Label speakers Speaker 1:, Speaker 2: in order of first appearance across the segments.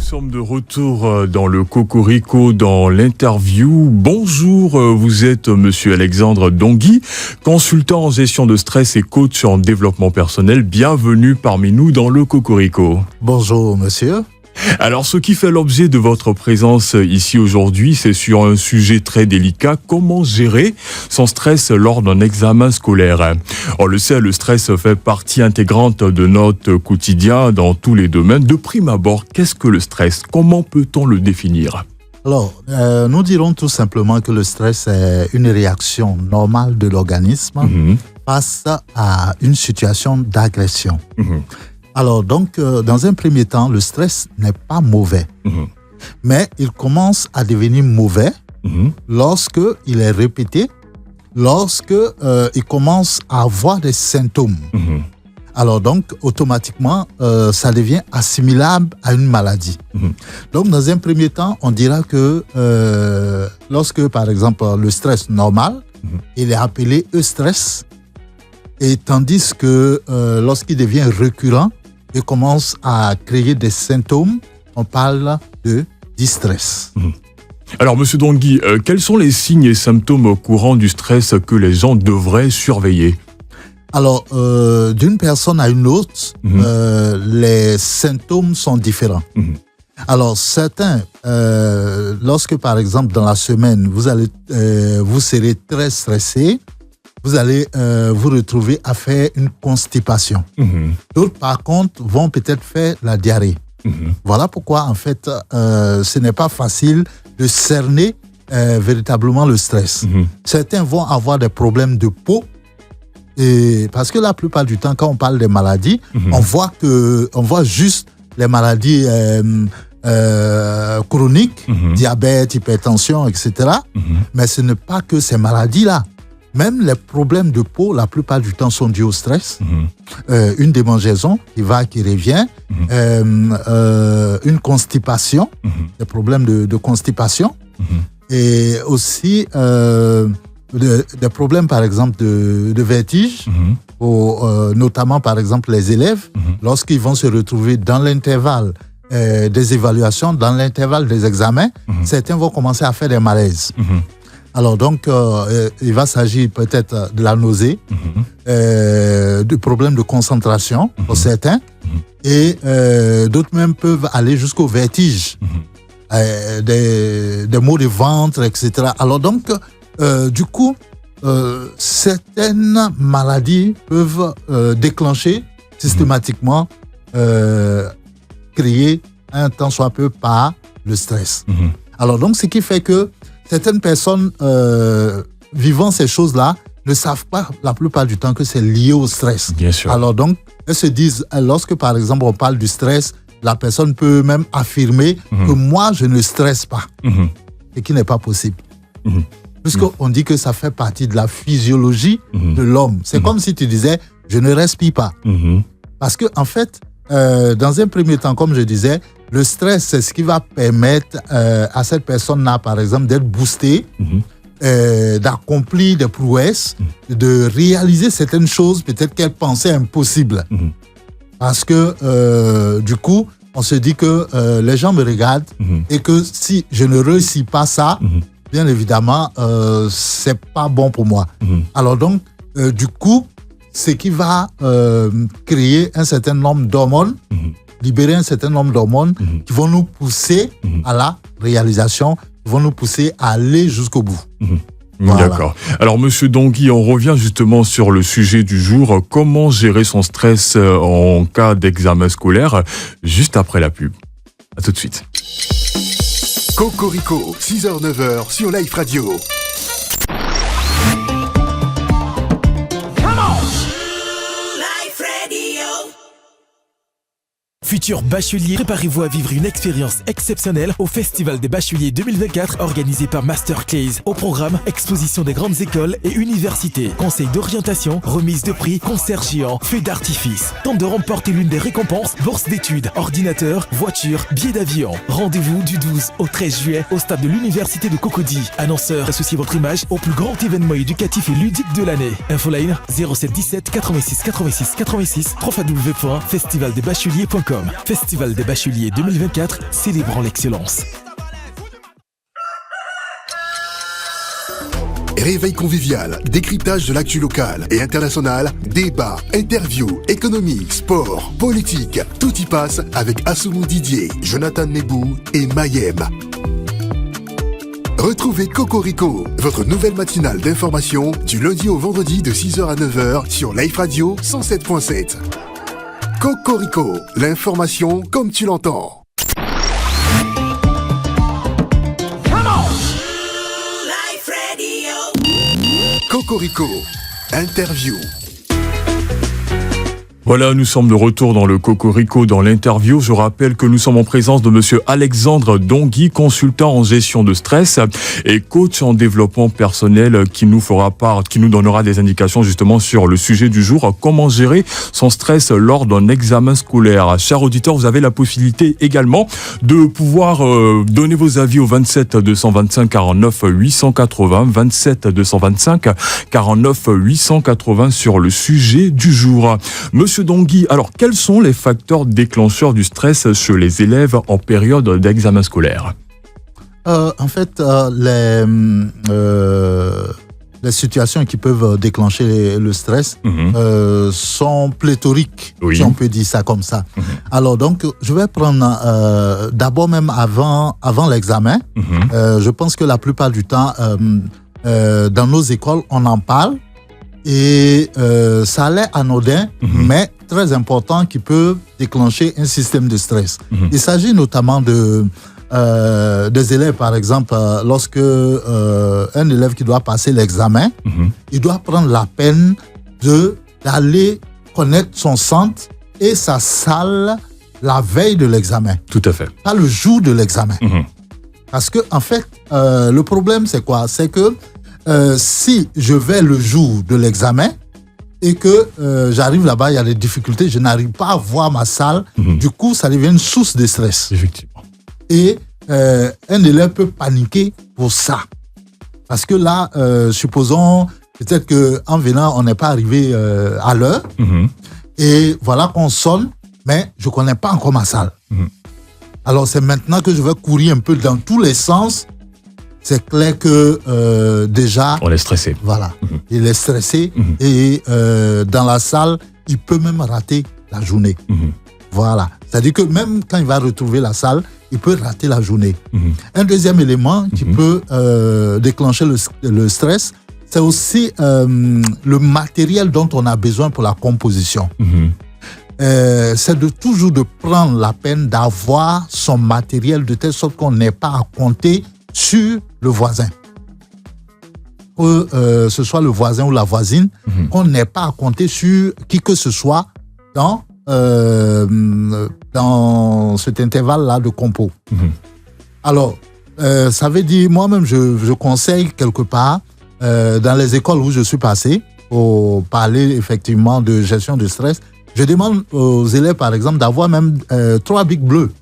Speaker 1: Nous sommes de retour dans le Cocorico, dans l'interview. Bonjour, vous êtes Monsieur Alexandre Dongui, consultant en gestion de stress et coach en développement personnel. Bienvenue parmi nous dans le Cocorico.
Speaker 2: Bonjour monsieur.
Speaker 1: Alors, ce qui fait l'objet de votre présence ici aujourd'hui, c'est sur un sujet très délicat, comment gérer son stress lors d'un examen scolaire. On le sait, le stress fait partie intégrante de notre quotidien dans tous les domaines. De prime abord, qu'est-ce que le stress? Comment peut-on le définir?
Speaker 2: Alors, nous dirons tout simplement que le stress est une réaction normale de l'organisme face à une situation d'agression. Alors donc, dans un premier temps, le stress n'est pas mauvais. Mais il commence à devenir mauvais lorsque il est répété, lorsque il commence à avoir des symptômes. Alors donc, automatiquement, ça devient assimilable à une maladie. Donc, dans un premier temps, on dira que lorsque, par exemple, le stress normal, il est appelé eustress, et tandis que lorsqu'il devient récurrent, il commence à créer des symptômes, on parle de distress.
Speaker 1: Alors, Monsieur Dongui, quels sont les signes et symptômes courants du stress que les gens devraient surveiller?
Speaker 2: Alors, d'une personne à une autre, les symptômes sont différents. Alors, certains, lorsque par exemple dans la semaine, vous serez très stressé, vous allez vous retrouver à faire une constipation. D'autres, par contre, vont peut-être faire la diarrhée. Voilà pourquoi, en fait, ce n'est pas facile de cerner véritablement le stress. Certains vont avoir des problèmes de peau, et parce que la plupart du temps, quand on parle des maladies, on voit juste les maladies chroniques, diabète, hypertension, etc. Mais ce n'est pas que ces maladies-là. Même les problèmes de peau, la plupart du temps, sont dus au stress. Une démangeaison qui va, qui revient. Une constipation, des problèmes de constipation. Et aussi des problèmes, par exemple, de vertige. Notamment, par exemple, les élèves, lorsqu'ils vont se retrouver dans l'intervalle des évaluations, dans l'intervalle des examens, certains vont commencer à faire des malaises. Alors donc, il va s'agir peut-être de la nausée, de problèmes de concentration pour certains, et d'autres même peuvent aller jusqu'au vertige, des maux de ventre, etc. Alors donc, du coup, certaines maladies peuvent déclencher systématiquement, créer un tant soit peu par le stress. Alors donc, ce qui fait que certaines personnes vivant ces choses-là ne savent pas la plupart du temps que c'est lié au stress.
Speaker 1: Bien sûr.
Speaker 2: Alors donc, elles se disent, lorsque par exemple on parle du stress, la personne peut même affirmer que moi je ne stresse pas, ce qui n'est pas possible. Puisqu'on dit que ça fait partie de la physiologie de l'homme. C'est comme si tu disais, je ne respire pas. Parce que en fait, dans un premier temps, comme je disais, le stress, c'est ce qui va permettre à cette personne-là, par exemple, d'être boostée, d'accomplir des prouesses, de réaliser certaines choses, peut-être qu'elle pensait impossibles. Parce que, du coup, on se dit que les gens me regardent et que si je ne réussis pas ça, bien évidemment, c'est pas bon pour moi. Alors donc, du coup, ce qui va créer un certain nombre d'hormones, libérer un certain nombre d'hormones qui vont nous pousser à la réalisation, qui vont nous pousser à aller jusqu'au bout. Voilà.
Speaker 1: D'accord. Alors, Monsieur Dongui, on revient justement sur le sujet du jour. Comment gérer son stress en cas d'examen scolaire, juste après la pub. À tout de suite.
Speaker 3: Cocorico, 6h-9h sur Life Radio.
Speaker 4: Futurs bacheliers, préparez-vous à vivre une expérience exceptionnelle au Festival des Bacheliers 2024 organisé par Masterclass. Au programme, exposition des grandes écoles et universités, conseils d'orientation, remise de prix, concerts géants, feux d'artifice. Tente de remporter l'une des récompenses, bourse d'études, ordinateur, voiture, billets d'avion. Rendez-vous du 12 au 13 juillet au stade de l'université de Cocody. Annonceur, associez votre image au plus grand événement éducatif et ludique de l'année. Infoline 07 17 86 86 86 www.festivaldesbacheliers.com. Festival des bacheliers 2024, célébrant l'excellence.
Speaker 3: Réveil convivial, décryptage de l'actu locale et internationale, débats, interviews, économie, sport, politique. Tout y passe avec Assoumou Didier, Jonathan Nebou et Mayem. Retrouvez Cocorico, votre nouvelle matinale d'information du lundi au vendredi de 6h à 9h sur Life Radio 107.7. Cocorico, l'information comme tu l'entends. Cocorico, interview.
Speaker 1: Voilà, nous sommes de retour dans le Cocorico, dans l'interview. Je rappelle que nous sommes en présence de monsieur Alexandre Dongui, consultant en gestion de stress et coach en développement personnel qui nous donnera des indications justement sur le sujet du jour, comment gérer son stress lors d'un examen scolaire. Chers auditeurs, vous avez la possibilité également de pouvoir donner vos avis au 27 225 49 880, 27 225 49 880 sur le sujet du jour. Monsieur Dongui, alors quels sont les facteurs déclencheurs du stress chez les élèves en période d'examen scolaire ?
Speaker 2: En fait, les situations qui peuvent déclencher le stress sont pléthoriques,
Speaker 1: oui,
Speaker 2: si on peut dire ça comme ça. Alors donc, je vais prendre d'abord même avant l'examen. Je pense que la plupart du temps, dans nos écoles, on en parle. Et ça a l'air anodin, mais très important, qui peut déclencher un système de stress. Il s'agit notamment des élèves, par exemple, lorsque un élève qui doit passer l'examen, il doit prendre la peine d'aller connaître son centre et sa salle la veille de l'examen.
Speaker 1: Tout à fait.
Speaker 2: Pas le jour de l'examen. Parce que, en fait, le problème, c'est quoi ? C'est que si je vais le jour de l'examen et que j'arrive là-bas, il y a des difficultés, je n'arrive pas à voir ma salle, du coup, ça devient une source de stress.
Speaker 1: Effectivement.
Speaker 2: Et un élève peut paniquer pour ça. Parce que là, supposons peut-être qu'en venant, on n'est pas arrivé à l'heure, et voilà qu'on sonne, mais je ne connais pas encore ma salle. Alors, c'est maintenant que je vais courir un peu dans tous les sens. C'est clair que déjà...
Speaker 1: On est stressé.
Speaker 2: Voilà. Il est stressé et dans la salle, il peut même rater la journée. Voilà. C'est-à-dire que même quand il va retrouver la salle, il peut rater la journée. Un deuxième élément qui peut déclencher le stress, c'est aussi le matériel dont on a besoin pour la composition. C'est toujours de prendre la peine d'avoir son matériel de telle sorte qu'on n'ait pas à compter sur le voisin. Que ce soit le voisin ou la voisine, qu'on n'ait pas à compter sur qui que ce soit dans cet intervalle-là de compo. Alors, ça veut dire, moi-même, je conseille quelque part, dans les écoles où je suis passé, pour parler effectivement de gestion de stress, je demande aux élèves, par exemple, d'avoir même 3 bics bleus.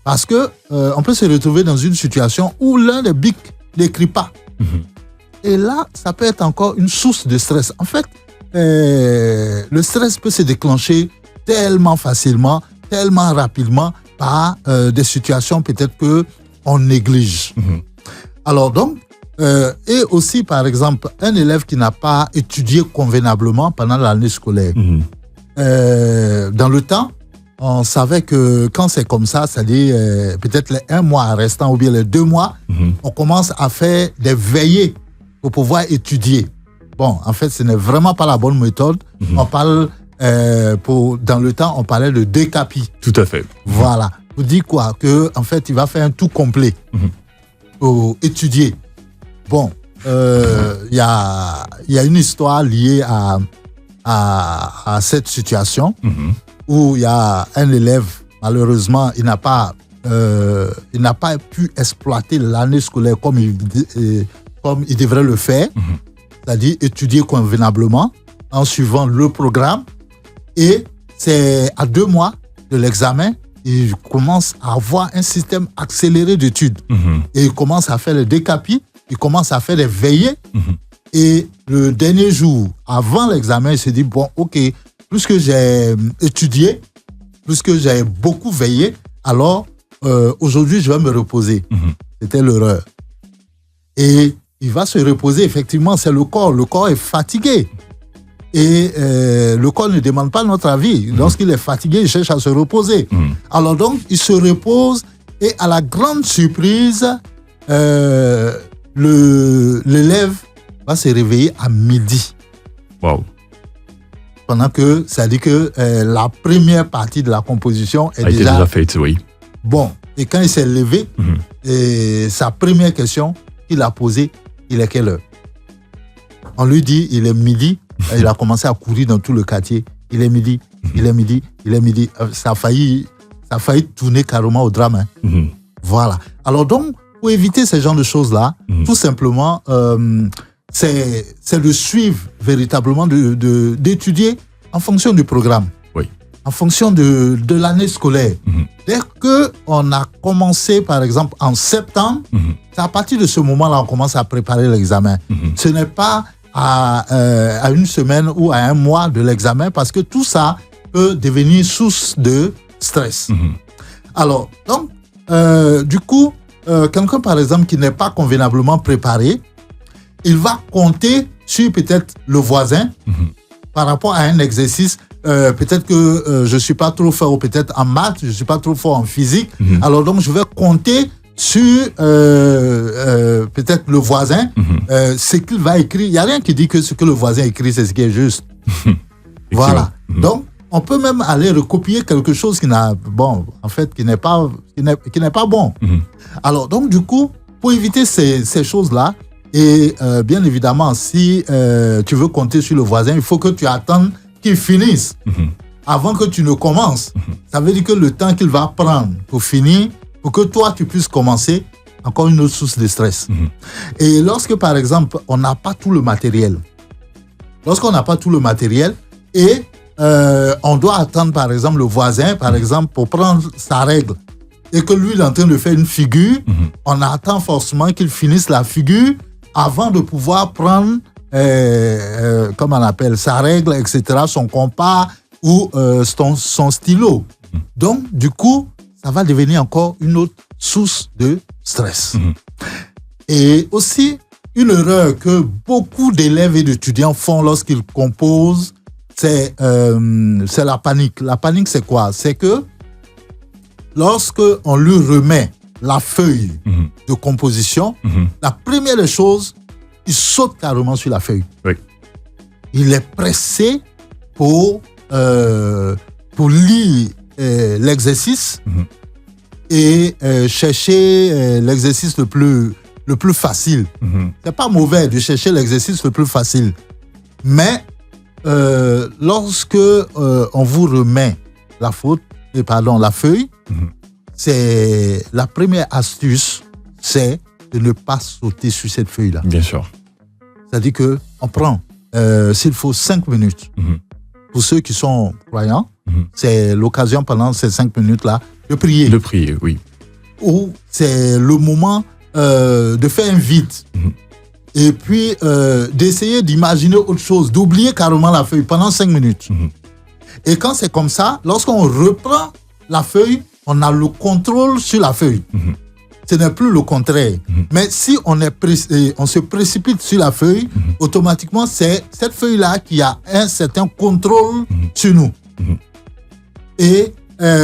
Speaker 2: Parce que on peut se retrouver dans une situation où l'un des bics n'écrit pas. Et là, ça peut être encore une source de stress. En fait, le stress peut se déclencher tellement facilement, tellement rapidement par des situations peut-être qu'on néglige. Alors donc, et aussi par exemple, un élève qui n'a pas étudié convenablement pendant l'année scolaire, dans le temps, on savait que quand c'est comme ça, c'est-à-dire peut-être les 1 mois restant ou bien les 2 mois, on commence à faire des veillées pour pouvoir étudier. Bon, en fait, ce n'est vraiment pas la bonne méthode. On parle, dans le temps, on parlait de décapi.
Speaker 1: Tout à fait.
Speaker 2: Voilà. Vous dites quoi ? Que, en fait, il va faire un tout complet pour étudier. Bon, il y a une histoire liée à cette situation. Où il y a un élève, malheureusement, il n'a pas pu exploiter l'année scolaire comme il devrait le faire, c'est-à-dire étudier convenablement en suivant le programme. Et c'est à 2 mois de l'examen, il commence à avoir un système accéléré d'études. Et il commence à faire les décapis, il commence à faire des veillées. Et le dernier jour, avant l'examen, il se dit, bon, ok, puisque j'ai étudié, puisque j'ai beaucoup veillé, alors aujourd'hui, je vais me reposer. C'était l'erreur. Et il va se reposer, effectivement, c'est le corps. Le corps est fatigué. Et le corps ne demande pas notre avis. Lorsqu'il est fatigué, il cherche à se reposer. Alors donc, il se repose et à la grande surprise, l'élève va se réveiller à midi.
Speaker 1: Wow.
Speaker 2: Pendant que, ça dit que la première partie de la composition est
Speaker 1: déjà faite, oui.
Speaker 2: Bon, et quand il s'est levé, et sa première question qu'il a posée, il est quelle heure? On lui dit, il est midi. Il a commencé à courir dans tout le quartier. Il est midi, il est midi, il est midi. Ça a failli tourner carrément au drame. Voilà. Alors donc, pour éviter ce genre de choses-là, tout simplement, c'est de suivre véritablement, d'étudier en fonction du programme.
Speaker 1: Oui.
Speaker 2: En fonction de l'année scolaire. Dès qu'on a commencé, par exemple, en septembre, c'est à partir de ce moment-là qu'on commence à préparer l'examen. Ce n'est pas à une semaine ou à un mois de l'examen, parce que tout ça peut devenir source de stress. Alors, donc, du coup, quelqu'un, par exemple, qui n'est pas convenablement préparé, il va compter sur peut-être le voisin par rapport à un exercice. Peut-être que je ne suis pas trop fort, ou peut-être en maths, je ne suis pas trop fort en physique. Alors donc, je vais compter sur peut-être le voisin, ce qu'il va écrire. Il n'y a rien qui dit que ce que le voisin écrit, c'est ce qui est juste. Voilà. Donc, on peut même aller recopier quelque chose qui n'est pas bon. Alors, donc, du coup, pour éviter ces choses-là, et bien évidemment, si tu veux compter sur le voisin, il faut que tu attendes qu'il finisse avant que tu ne commences. Ça veut dire que le temps qu'il va prendre pour finir, pour que toi, tu puisses commencer, encore une autre source de stress. Et lorsque, par exemple, on n'a pas tout le matériel, et on doit attendre, par exemple, le voisin, par exemple, pour prendre sa règle, et que lui, il est en train de faire une figure, on attend forcément qu'il finisse la figure avant de pouvoir prendre, comment on appelle, sa règle, etc., son compas ou son stylo. Donc, du coup, ça va devenir encore une autre source de stress. Et aussi, une erreur que beaucoup d'élèves et d'étudiants font lorsqu'ils composent, c'est la panique. La panique, c'est quoi? C'est que lorsque on lui remet la feuille de composition, la première des choses, il saute carrément sur la feuille.
Speaker 1: Oui.
Speaker 2: Il est pressé pour lire l'exercice et chercher l'exercice le plus facile. C'est pas mauvais de chercher l'exercice le plus facile, mais lorsque on vous remet la feuille, c'est la première astuce, c'est de ne pas sauter sur cette feuille-là.
Speaker 1: Bien sûr.
Speaker 2: C'est-à-dire que on prend, s'il faut 5 minutes. Pour ceux qui sont croyants, c'est l'occasion pendant ces 5 minutes-là de prier.
Speaker 1: De prier, oui.
Speaker 2: Ou c'est le moment de faire un vide. Et puis d'essayer d'imaginer autre chose, d'oublier carrément la feuille pendant 5 minutes. Et quand c'est comme ça, lorsqu'on reprend la feuille, on a le contrôle sur la feuille. Ce n'est plus le contraire. Mais si on se précipite sur la feuille, automatiquement, c'est cette feuille-là qui a un certain contrôle sur nous. Et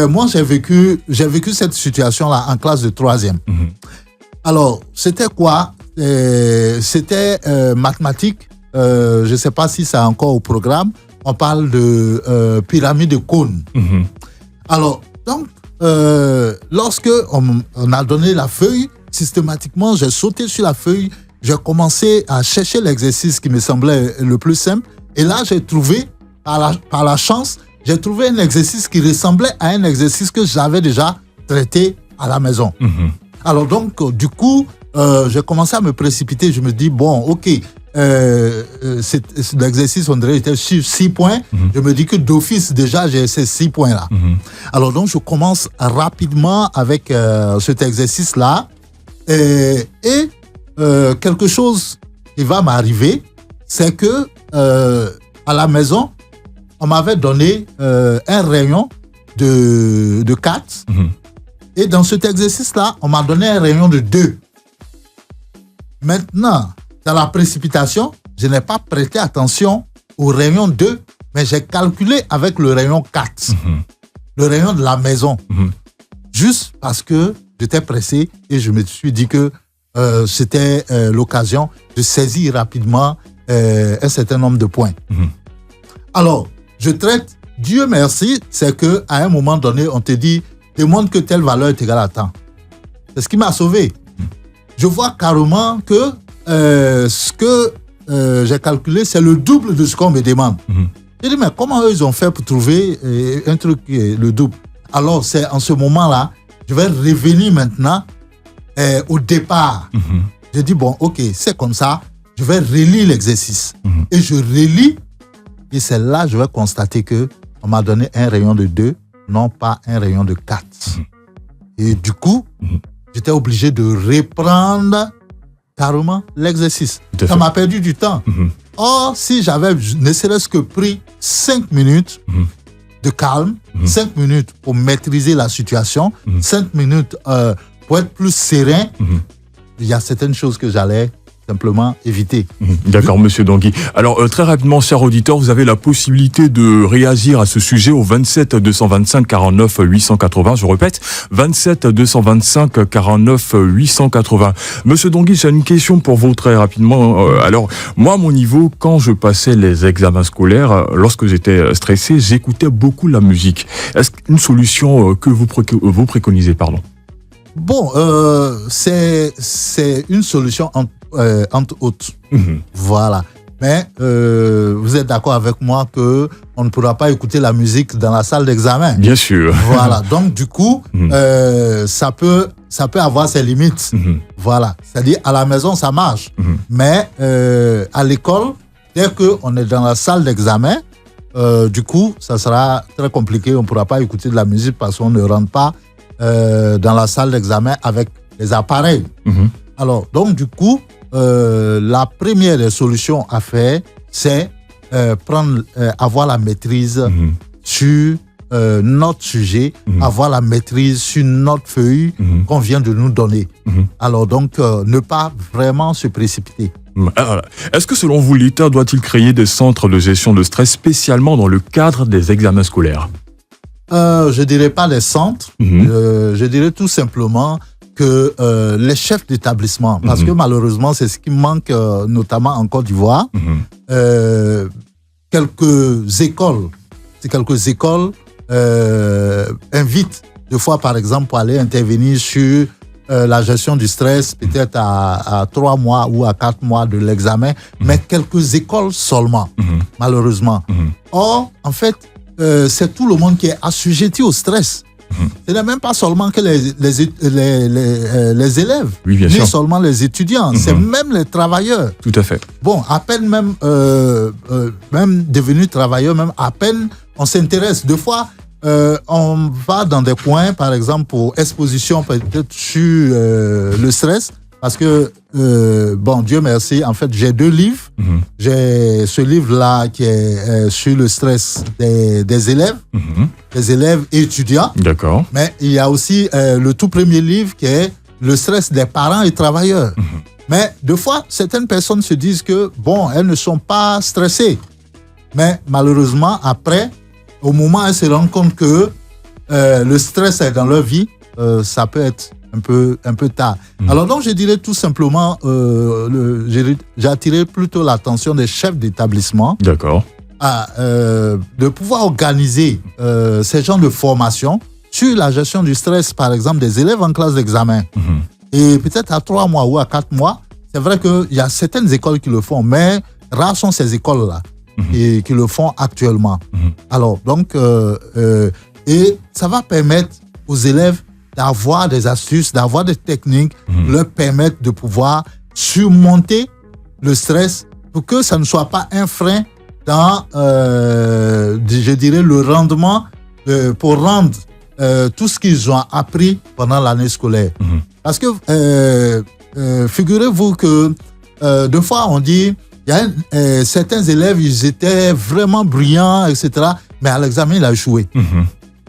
Speaker 2: moi, j'ai vécu cette situation-là en classe de 3e. Alors, c'était quoi? C'était mathématiques. Je ne sais pas si c'est encore au programme. On parle de pyramide de cônes. Alors, donc, lorsque on a donné la feuille, systématiquement, j'ai sauté sur la feuille, j'ai commencé à chercher l'exercice qui me semblait le plus simple. Et là, j'ai trouvé, par la chance, j'ai trouvé un exercice qui ressemblait à un exercice que j'avais déjà traité à la maison. Alors donc, du coup, j'ai commencé à me précipiter. Je me dis, bon, ok, l'exercice, on dirait, était sur 6 points. Je me dis que d'office, déjà, j'ai ces 6 points-là. Alors donc, je commence rapidement avec cet exercice-là. Et quelque chose qui va m'arriver, c'est que à la maison, on m'avait donné un rayon de 4. Et dans cet exercice-là, on m'a donné un rayon de 2. Maintenant, dans la précipitation, je n'ai pas prêté attention au rayon 2, mais j'ai calculé avec le rayon 4. Le rayon de la maison. Juste parce que j'étais pressé et je me suis dit que c'était l'occasion de saisir rapidement un certain nombre de points. Alors, je traite, Dieu merci, c'est qu'à un moment donné, on te dit, démontre que telle valeur est égale à temps. C'est ce qui m'a sauvé. Je vois carrément que ce que j'ai calculé, c'est le double de ce qu'on me demande. J'ai dit, mais comment eux, ils ont fait pour trouver un truc le double? Alors, c'est en ce moment-là, je vais revenir maintenant au départ. J'ai dit, bon, ok, c'est comme ça, je vais relire l'exercice. Et je relis, et c'est là que je vais constater qu'on m'a donné un rayon de 2, non pas un rayon de 4. Et du coup, j'étais obligé de reprendre carrément l'exercice. Ça m'a perdu du temps. Or, si j'avais ne serait-ce que pris 5 minutes de calme, 5 minutes pour maîtriser la situation, 5 minutes pour être plus serein, il y a certaines choses que j'allais simplement éviter.
Speaker 1: D'accord, monsieur Dangui. Alors, très rapidement, chers auditeurs, vous avez la possibilité de réagir à ce sujet au 27 225 49 880. Je répète, 27 225 49 880. Monsieur Dangui, j'ai une question pour vous très rapidement. Alors, moi, à mon niveau, quand je passais les examens scolaires, lorsque j'étais stressé, j'écoutais beaucoup la musique. Est-ce qu'une solution que vous préconisez, pardon?
Speaker 2: Bon, c'est une solution entre autres. Voilà. Mais vous êtes d'accord avec moi qu'on ne pourra pas écouter la musique dans la salle d'examen.
Speaker 1: Bien sûr.
Speaker 2: Voilà. Donc, du coup, ça peut avoir ses limites. Voilà. C'est-à-dire, à la maison, ça marche. Mais à l'école, dès qu'on est dans la salle d'examen, du coup, ça sera très compliqué. On ne pourra pas écouter de la musique parce qu'on ne rentre pas dans la salle d'examen avec les appareils. Alors, donc, du coup, la première des solutions à faire, c'est avoir la maîtrise sur notre sujet, avoir la maîtrise sur notre feuille qu'on vient de nous donner. Alors, donc, ne pas vraiment se précipiter.
Speaker 1: Est-ce que, selon vous, l'État doit-il créer des centres de gestion de stress spécialement dans le cadre des examens scolaires?
Speaker 2: Je ne dirais pas les centres, je dirais tout simplement que les chefs d'établissement, parce que malheureusement, c'est ce qui manque notamment en Côte d'Ivoire, quelques écoles invitent deux fois, par exemple, pour aller intervenir sur la gestion du stress, peut-être à 3 mois ou à 4 mois de l'examen, mais quelques écoles seulement, malheureusement. Or, en fait, c'est tout le monde qui est assujetti au stress. Ce n'est même pas seulement que les élèves,
Speaker 1: oui, bien
Speaker 2: ni
Speaker 1: sûr.
Speaker 2: seulement les étudiants, c'est même les travailleurs.
Speaker 1: Tout à fait.
Speaker 2: Bon, à peine même devenus travailleurs, même à peine on s'intéresse. Deux fois, on va dans des coins, par exemple, pour exposition peut-être sur le stress. Parce que, bon, Dieu merci, en fait, j'ai 2 livres. J'ai ce livre-là qui est sur le stress des élèves, des élèves et étudiants.
Speaker 1: D'accord.
Speaker 2: Mais il y a aussi le tout premier livre qui est le stress des parents et travailleurs. Mais deux fois, certaines personnes se disent que, bon, elles ne sont pas stressées. Mais malheureusement, après, au moment où elles se rendent compte que le stress est dans leur vie, ça peut être un peu tard. Alors donc, je dirais tout simplement, j'ai attiré plutôt l'attention des chefs d'établissement.
Speaker 1: D'accord.
Speaker 2: De pouvoir organiser ces genres de formation sur la gestion du stress, par exemple, des élèves en classe d'examen. Et peut-être à 3 mois ou à 4 mois, c'est vrai qu'il y a certaines écoles qui le font, mais rares sont ces écoles-là qui le font actuellement. Alors, donc, et ça va permettre aux élèves d'avoir des astuces, d'avoir des techniques, leur permettre de pouvoir surmonter le stress pour que ça ne soit pas un frein dans, je dirais, le rendement pour rendre tout ce qu'ils ont appris pendant l'année scolaire. Parce que figurez-vous que deux fois on dit, il y a certains élèves, ils étaient vraiment brillants, etc., mais à l'examen, il a échoué.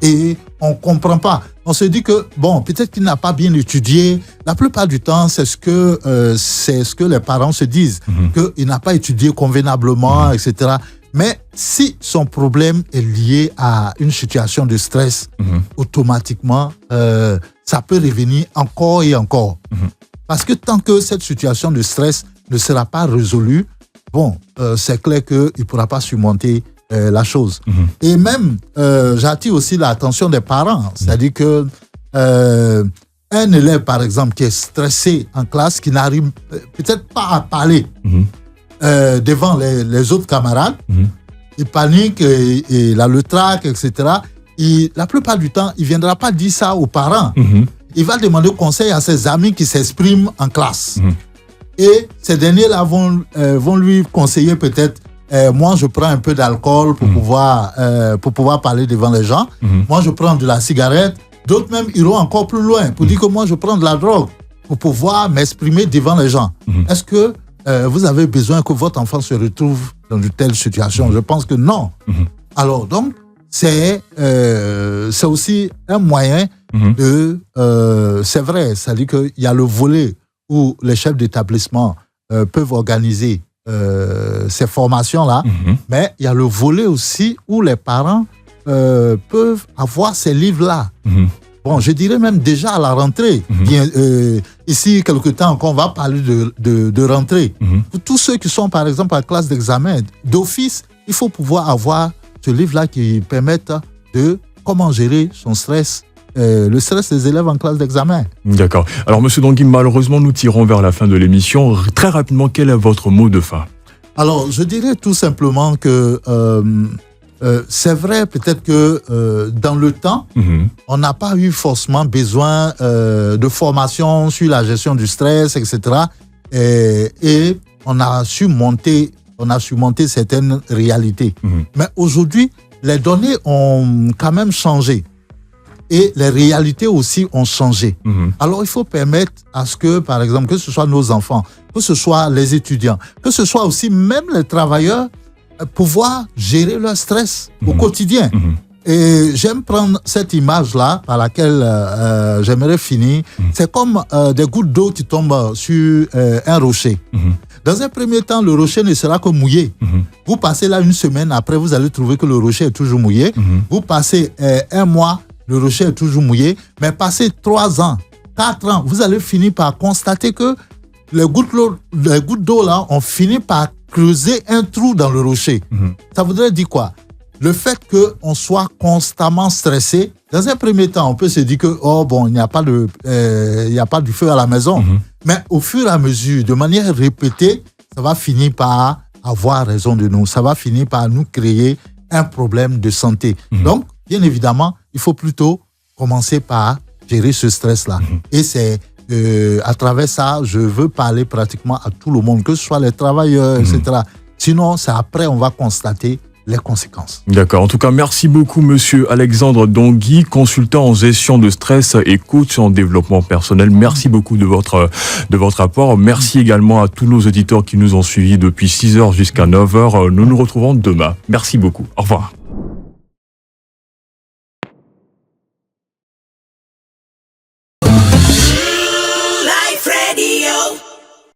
Speaker 2: Et on ne comprend pas. On se dit que, bon, peut-être qu'il n'a pas bien étudié. La plupart du temps, c'est ce que les parents se disent, qu'il n'a pas étudié convenablement, etc. Mais si son problème est lié à une situation de stress, automatiquement, ça peut revenir encore et encore. Parce que tant que cette situation de stress ne sera pas résolue, bon, c'est clair qu'il ne pourra pas surmonter la chose. Et même, j'attire aussi l'attention des parents. C'est-à-dire que un élève, par exemple, qui est stressé en classe, qui n'arrive peut-être pas à parler devant les autres camarades, il panique, et il a le trac, etc. Et la plupart du temps, il ne viendra pas dire ça aux parents. Il va demander conseil à ses amis qui s'expriment en classe. Et ces derniers-là vont lui conseiller peut-être moi, je prends un peu d'alcool pour pouvoir parler devant les gens. Moi, je prends de la cigarette. D'autres même iront encore plus loin pour dire que moi, je prends de la drogue pour pouvoir m'exprimer devant les gens. Est-ce que vous avez besoin que votre enfant se retrouve dans de telles situations? Je pense que non. Alors, donc, c'est aussi un moyen de... c'est vrai, c'est-à-dire qu'il y a le volet où les chefs d'établissement peuvent organiser ces formations-là, mais il y a le volet aussi où les parents peuvent avoir ces livres-là. Bon, je dirais même déjà à la rentrée. Bien, ici, quelque temps encore, on va parler de rentrée. Pour tous ceux qui sont, par exemple, en classe d'examen, d'office, il faut pouvoir avoir ce livre-là qui permette de comment gérer son stress, le stress des élèves en classe d'examen. D'accord.
Speaker 1: Alors, Monsieur Dongui, malheureusement, nous tirons vers la fin de l'émission. Très rapidement, quel est votre mot de fin?
Speaker 2: Alors, je dirais tout simplement que c'est vrai peut-être que dans le temps, on n'a pas eu forcément besoin de formation sur la gestion du stress, etc. Et on a su monter certaines réalités. Mais aujourd'hui, les données ont quand même changé. Et les réalités aussi ont changé. Alors, il faut permettre à ce que, par exemple, que ce soit nos enfants, que ce soit les étudiants, que ce soit aussi même les travailleurs, pouvoir gérer leur stress au quotidien. Et j'aime prendre cette image-là par laquelle j'aimerais finir. C'est comme des gouttes d'eau qui tombent sur un rocher. Dans un premier temps, le rocher ne sera que mouillé. Vous passez là une semaine, après vous allez trouver que le rocher est toujours mouillé. Vous passez un mois, le rocher est toujours mouillé. Mais passez 3 ans, 4 ans, vous allez finir par constater que les gouttes d'eau là ont fini par creuser un trou dans le rocher. Ça voudrait dire quoi? Le fait qu'on soit constamment stressé, dans un premier temps, on peut se dire que oh bon, il n'y a pas du feu à la maison. Mais au fur et à mesure, de manière répétée, ça va finir par avoir raison de nous. Ça va finir par nous créer un problème de santé. Donc, bien évidemment, il faut plutôt commencer par gérer ce stress-là. Et c'est à travers ça, je veux parler pratiquement à tout le monde, que ce soit les travailleurs, etc. Sinon, c'est après on va constater les conséquences. D'accord. En tout cas, merci beaucoup, Monsieur Alexandre Dongui, consultant en gestion de stress et coach en développement personnel. Merci beaucoup de votre apport. Merci également à tous nos auditeurs qui nous ont suivis depuis 6h jusqu'à 9h. Nous nous retrouvons demain. Merci beaucoup. Au revoir.